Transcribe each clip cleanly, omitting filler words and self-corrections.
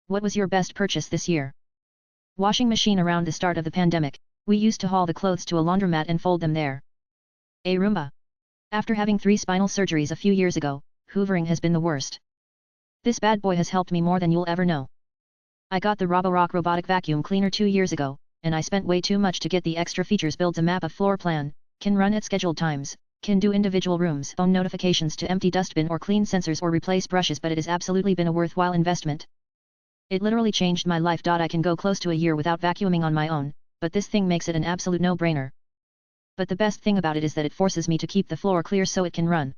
What was your best purchase this year? Washing machine. Around the start of the pandemic, we used to haul the clothes to a laundromat and fold them there. A Roomba. After having 3 spinal surgeries a few years ago, hoovering has been the worst. This bad boy has helped me more than you'll ever know. I got the Roborock robotic vacuum cleaner 2 years ago, and I spent way too much to get the extra features. Builds a map of floor plan, can run at scheduled times, can do individual rooms, phone notifications to empty dustbin or clean sensors or replace brushes, but it has absolutely been a worthwhile investment. It literally changed my life. I can go close to a year without vacuuming on my own, but this thing makes it an absolute no-brainer. But the best thing about it is that it forces me to keep the floor clear so it can run.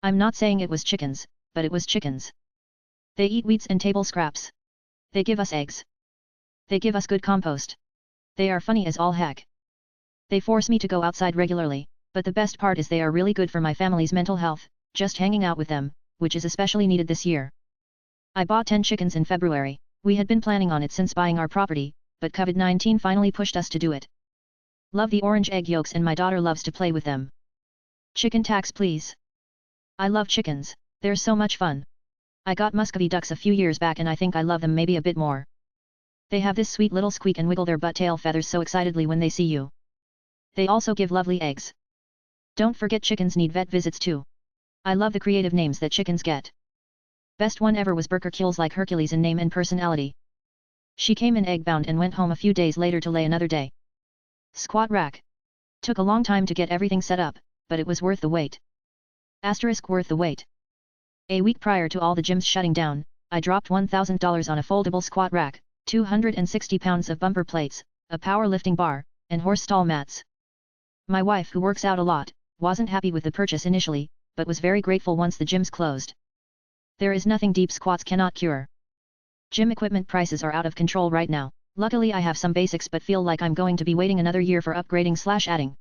I'm not saying it was chickens, but it was chickens. They eat weeds and table scraps. They give us eggs. They give us good compost. They are funny as all heck. They force me to go outside regularly, but the best part is they are really good for my family's mental health, just hanging out with them, which is especially needed this year. I bought 10 chickens in February. We had been planning on it since buying our property, but COVID-19 finally pushed us to do it. Love the orange egg yolks and my daughter loves to play with them. Chicken tax please. I love chickens, they're so much fun. I got Muscovy ducks a few years back and I think I love them maybe a bit more. They have this sweet little squeak and wiggle their butt tail feathers so excitedly when they see you. They also give lovely eggs. Don't forget chickens need vet visits too. I love the creative names that chickens get. Best one ever was Burker Kills like Hercules in name and personality. She came in egg-bound and went home a few days later to lay another day. Squat rack. Took a long time to get everything set up, but it was worth the wait. Asterisk worth the wait. A week prior to all the gyms shutting down, I dropped $1,000 on a foldable squat rack, 260 pounds of bumper plates, a powerlifting bar, and horse stall mats. My wife, who works out a lot, wasn't happy with the purchase initially, but was very grateful once the gyms closed. There is nothing deep squats cannot cure. Gym equipment prices are out of control right now. Luckily I have some basics but feel like I'm going to be waiting another year for upgrading/adding.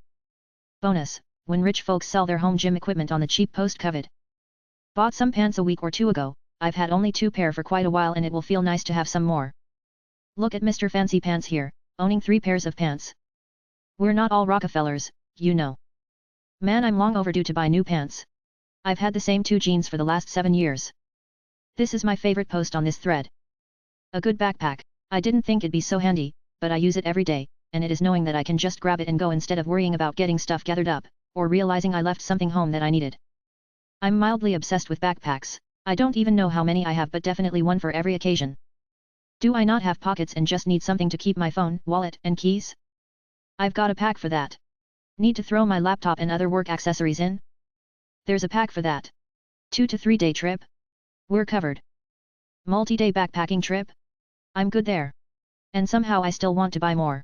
Bonus, when rich folks sell their home gym equipment on the cheap post-COVID. Bought some pants a week or two ago. I've had only 2 pair for quite a while and it will feel nice to have some more. Look at Mr. Fancy Pants here, owning 3 pairs of pants. We're not all Rockefellers, you know. Man, I'm long overdue to buy new pants. I've had the same 2 jeans for the last 7 years. This is my favorite post on this thread. A good backpack. I didn't think it'd be so handy, but I use it every day, and it is knowing that I can just grab it and go instead of worrying about getting stuff gathered up, or realizing I left something home that I needed. I'm mildly obsessed with backpacks. I don't even know how many I have, but definitely one for every occasion. Do I not have pockets and just need something to keep my phone, wallet, and keys? I've got a pack for that. Need to throw my laptop and other work accessories in? There's a pack for that. 2 to 3 day trip? We're covered. Multi-day backpacking trip? I'm good there. And somehow I still want to buy more.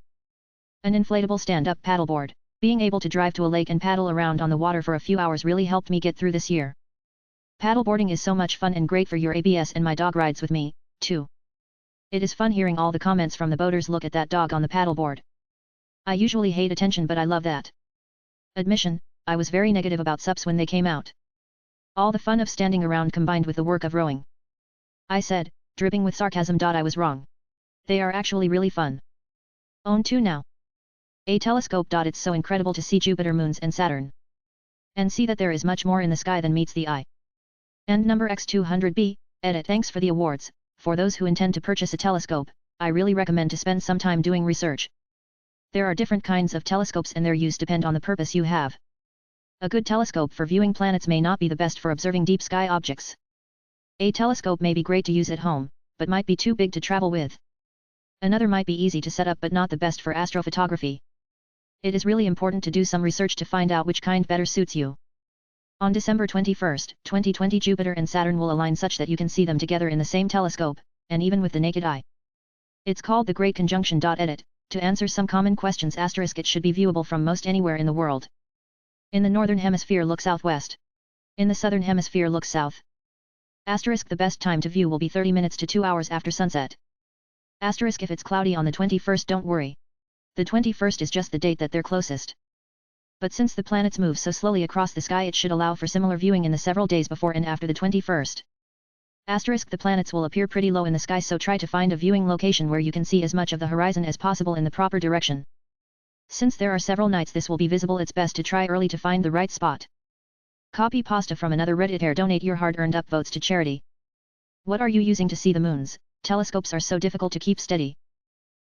An inflatable stand-up paddleboard. Being able to drive to a lake and paddle around on the water for a few hours really helped me get through this year. Paddleboarding is so much fun and great for your ABS, and my dog rides with me, too. It is fun hearing all the comments from the boaters. Look at that dog on the paddleboard. I usually hate attention, but I love that. Admission, I was very negative about SUPs when they came out. All the fun of standing around combined with the work of rowing. I said, dripping with sarcasm. I was wrong. They are actually really fun. Own 2 now. A telescope. It's so incredible to see Jupiter, moons and Saturn. And see that there is much more in the sky than meets the eye. And number X200B, edit. Thanks for the awards. For those who intend to purchase a telescope, I really recommend to spend some time doing research. There are different kinds of telescopes and their use depend on the purpose you have. A good telescope for viewing planets may not be the best for observing deep sky objects. A telescope may be great to use at home, but might be too big to travel with. Another might be easy to set up but not the best for astrophotography. It is really important to do some research to find out which kind better suits you. On December 21, 2020, Jupiter and Saturn will align such that you can see them together in the same telescope, and even with the naked eye. It's called the Great Conjunction. Edit. To answer some common questions, asterisk, it should be viewable from most anywhere in the world. In the northern hemisphere, look southwest. In the southern hemisphere, look south. Asterisk, the best time to view will be 30 minutes to 2 hours after sunset. Asterisk, if it's cloudy on the 21st, don't worry. The 21st is just the date that they're closest. But since the planets move so slowly across the sky, it should allow for similar viewing in the several days before and after the 21st. Asterisk, the planets will appear pretty low in the sky, so try to find a viewing location where you can see as much of the horizon as possible in the proper direction. Since there are several nights this will be visible, it's best to try early to find the right spot. Copy pasta from another Redditor. Donate your hard-earned upvotes to charity. What are you using to see the moons, telescopes are so difficult to keep steady.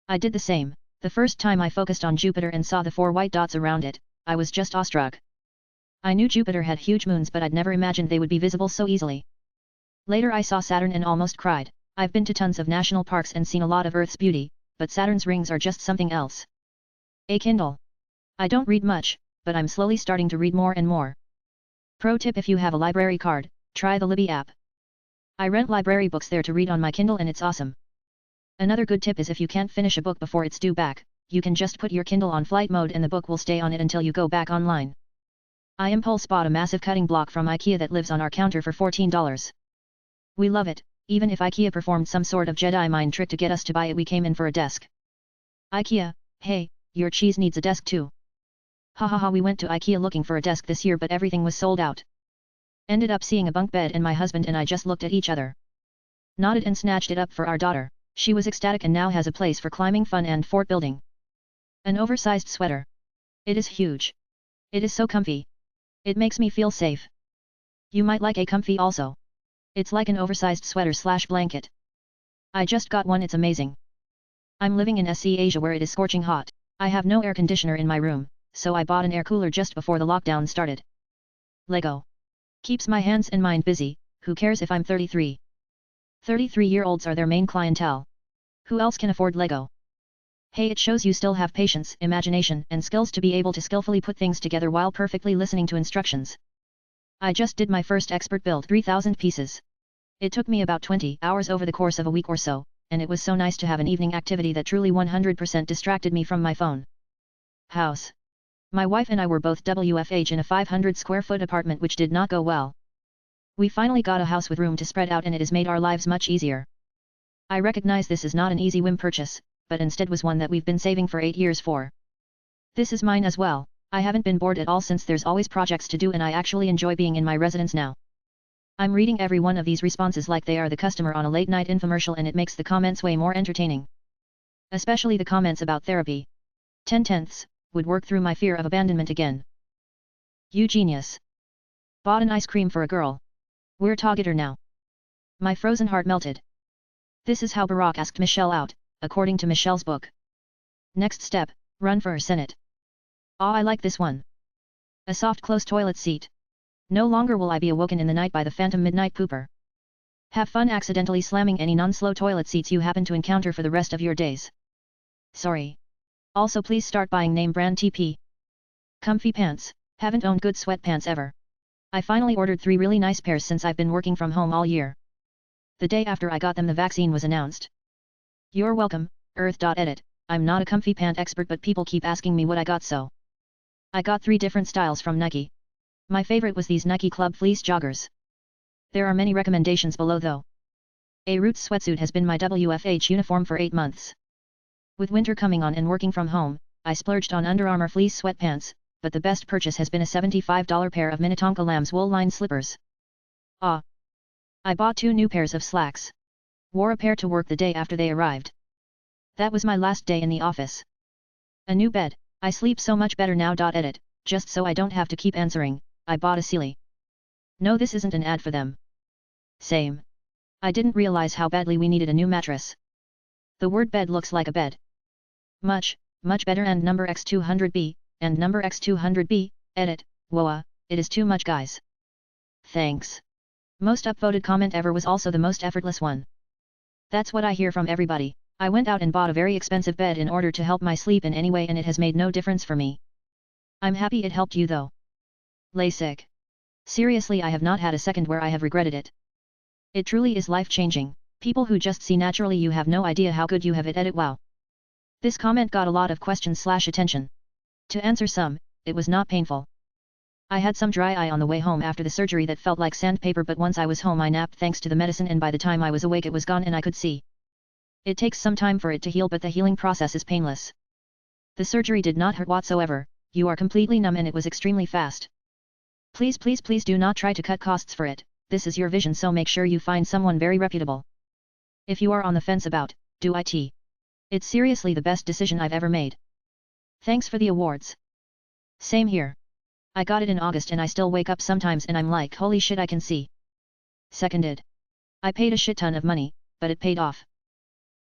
I did the same. The first time I focused on Jupiter and saw the 4 white dots around it, I was just awestruck. I knew Jupiter had huge moons, but I'd never imagined they would be visible so easily. Later I saw Saturn and almost cried. I've been to tons of national parks and seen a lot of Earth's beauty, but Saturn's rings are just something else. A Kindle. I don't read much, but I'm slowly starting to read more and more. Pro tip: if you have a library card, try the Libby app. I rent library books there to read on my Kindle and it's awesome. Another good tip is if you can't finish a book before it's due back, you can just put your Kindle on flight mode and the book will stay on it until you go back online. I impulse bought a massive cutting block from IKEA that lives on our counter for $14. We love it, even if IKEA performed some sort of Jedi mind trick to get us to buy it. We came in for a desk. IKEA, hey, your cheese needs a desk too. Hahaha, we went to IKEA looking for a desk this year but everything was sold out. Ended up seeing a bunk bed and my husband and I just looked at each other. Nodded and snatched it up for our daughter. She was ecstatic and now has a place for climbing fun and fort building. An oversized sweater. It is huge. It is so comfy. It makes me feel safe. You might like a comfy also. It's like an oversized sweater / blanket. I just got one, it's amazing. I'm living in SC Asia where it is scorching hot. I have no air conditioner in my room, so I bought an air cooler just before the lockdown started. Lego. Keeps my hands and mind busy, who cares if I'm 33? 33-year-olds are their main clientele. Who else can afford Lego? Hey, it shows you still have patience, imagination, and skills to be able to skillfully put things together while perfectly listening to instructions. I just did my first expert build, 3,000 pieces. It took me about 20 hours over the course of a week or so, and it was so nice to have an evening activity that truly 100% distracted me from my phone. House. My wife and I were both WFH in a 500 square foot apartment which did not go well. We finally got a house with room to spread out and it has made our lives much easier. I recognize this is not an easy whim purchase, but instead was one that we've been saving for 8 years for. This is mine as well. I haven't been bored at all since there's always projects to do and I actually enjoy being in my residence now. I'm reading every one of these responses like they are the customer on a late night infomercial and it makes the comments way more entertaining. Especially the comments about therapy. 10/10 would work through my fear of abandonment again. You genius. Bought an ice cream for a girl. We're together now. My frozen heart melted. This is how Barack asked Michelle out, according to Michelle's book. Next step, run for Senate. Ah, I like this one. A soft close toilet seat. No longer will I be awoken in the night by the phantom midnight pooper. Have fun accidentally slamming any non-slow toilet seats you happen to encounter for the rest of your days. Sorry. Also please start buying name brand TP. Comfy pants. Haven't owned good sweatpants ever. I finally ordered 3 really nice pairs since I've been working from home all year. The day after I got them the vaccine was announced. You're welcome, Earth.edit. I'm not a comfy pant expert but people keep asking me what I got so. I got 3 different styles from Nike. My favorite was these Nike Club Fleece joggers. There are many recommendations below though. A Roots sweatsuit has been my WFH uniform for 8 months. With winter coming on and working from home, I splurged on Under Armour fleece sweatpants, but the best purchase has been a $75 pair of Minnetonka Lambs wool-lined slippers. Ah! I bought 2 new pairs of slacks. Wore a pair to work the day after they arrived. That was my last day in the office. A new bed. I sleep so much better now. Edit, just so I don't have to keep answering, I bought a Sealy. No, this isn't an ad for them. Same. I didn't realize how badly we needed a new mattress. The word bed looks like a bed. Much better and number X200B, and number X200B, edit, whoa, it is too much guys. Thanks. Most upvoted comment ever was also the most effortless one. That's what I hear from everybody. I went out and bought a very expensive bed in order to help my sleep in any way and it has made no difference for me. I'm happy it helped you though. Lay sick. Seriously, I have not had a second where I have regretted it. It truly is life-changing. People who just see naturally you have no idea how good you have it. Edit wow. This comment got a lot of questions / attention. To answer some, it was not painful. I had some dry eye on the way home after the surgery that felt like sandpaper but once I was home I napped thanks to the medicine and by the time I was awake it was gone and I could see. It takes some time for it to heal but the healing process is painless. The surgery did not hurt whatsoever, you are completely numb and it was extremely fast. Please do not try to cut costs for it, this is your vision so make sure you find someone very reputable. If you are on the fence about, do it? It's seriously the best decision I've ever made. Thanks for the awards. Same here. I got it in August and I still wake up sometimes and I'm like holy shit I can see. Seconded. I paid a shit ton of money, but it paid off.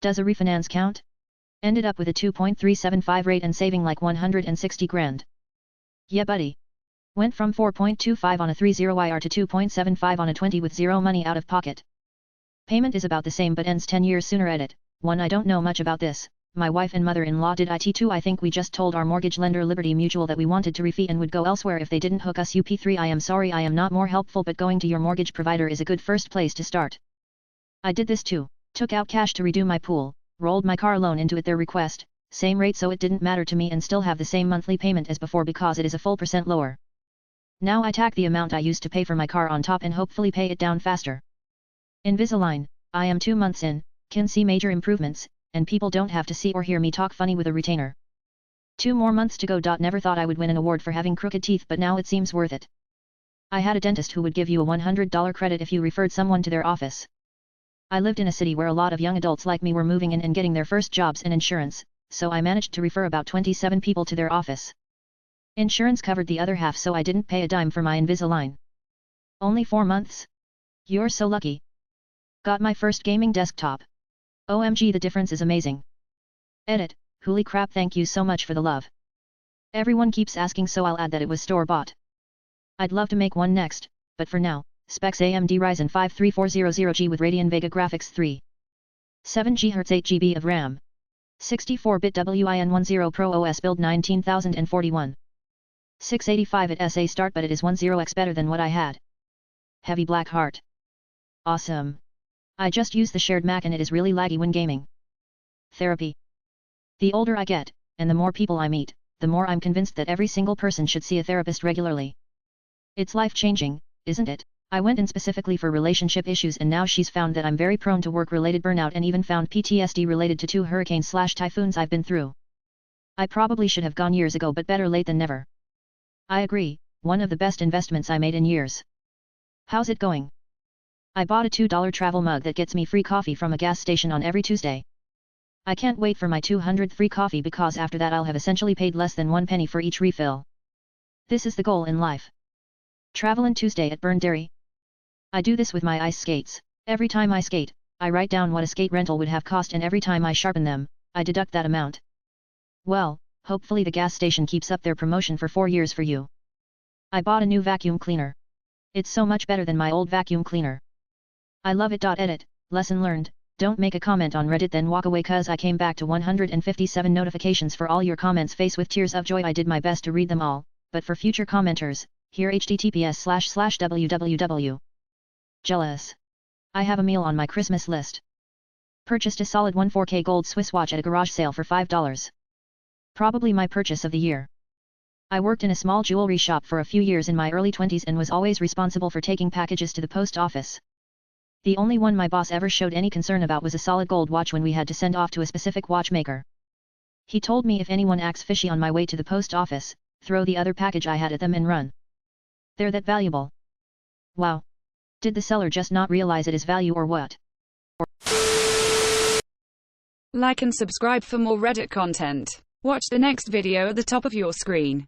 Does a refinance count? Ended up with a 2.375 rate and saving like 160 grand. Yeah buddy. Went from 4.25 on a 30IR to 2.75 on a 20 with zero money out of pocket. Payment is about the same but ends 10 years sooner. Edit. 1. I don't know much about this. My wife and mother-in-law did it. 2. I think we just told our mortgage lender Liberty Mutual that we wanted to refi and would go elsewhere if they didn't hook us up. 3. I am sorry I am not more helpful, but going to your mortgage provider is a good first place to start. I did this too. Took out cash to redo my pool, rolled my car loan into it, their request, same rate, so it didn't matter to me, and still have the same monthly payment as before because it is a full % lower. Now I tack the amount I used to pay for my car on top and hopefully pay it down faster. Invisalign. I am 2 months in, can see major improvements, and people don't have to see or hear me talk funny with a retainer. 2 more months to go. Never thought I would win an award for having crooked teeth, but now it seems worth it. I had a dentist who would give you a $100 credit if you referred someone to their office. I lived in a city where a lot of young adults like me were moving in and getting their first jobs in insurance, so I managed to refer about 27 people to their office. Insurance covered the other half, so I didn't pay a dime for my Invisalign. Only 4 months? You're so lucky. Got my first gaming desktop. OMG, the difference is amazing. Edit. Holy crap, thank you so much for the love. Everyone keeps asking, so I'll add that it was store-bought. I'd love to make one next, but for now, specs AMD Ryzen 5 3400G with Radeon Vega graphics 3. 7 GHz 8 GB of RAM. 64-bit Win10 Pro OS build 19041. 685 at SA start, but it is 10x better than what I had. Heavy black heart. Awesome. I just use the shared Mac and it is really laggy when gaming. Therapy. The older I get, and the more people I meet, the more I'm convinced that every single person should see a therapist regularly. It's life-changing, isn't it? I went in specifically for relationship issues, and now she's found that I'm very prone to work-related burnout and even found PTSD related to 2 hurricanes/typhoons I've been through. I probably should have gone years ago, but better late than never. I agree, one of the best investments I made in years. How's it going? I bought a $2 travel mug that gets me free coffee from a gas station on every Tuesday. I can't wait for my 200th free coffee because after that I'll have essentially paid less than 1 penny for each refill. This is the goal in life. Travelin' Tuesday at Burn Dairy. I do this with my ice skates. Every time I skate, I write down what a skate rental would have cost, and every time I sharpen them, I deduct that amount. Well, hopefully the gas station keeps up their promotion for 4 years for you. I bought a new vacuum cleaner. It's so much better than my old vacuum cleaner. I love it. Edit. Lesson learned. Don't make a comment on Reddit then walk away, cause I came back to 157 notifications for all your comments. Face with tears of joy. I did my best to read them all, but for future commenters, here https://www. Jealous. I have a meal on my Christmas list. Purchased a solid 14K gold Swiss watch at a garage sale for $5. Probably my purchase of the year. I worked in a small jewelry shop for a few years in my early 20s and was always responsible for taking packages to the post office. The only one my boss ever showed any concern about was a solid gold watch when we had to send off to a specific watchmaker. He told me if anyone acts fishy on my way to the post office, throw the other package I had at them and run. They're that valuable. Wow. Did the seller just not realize it is value or what? Like and subscribe for more Reddit content. Watch the next video at the top of your screen.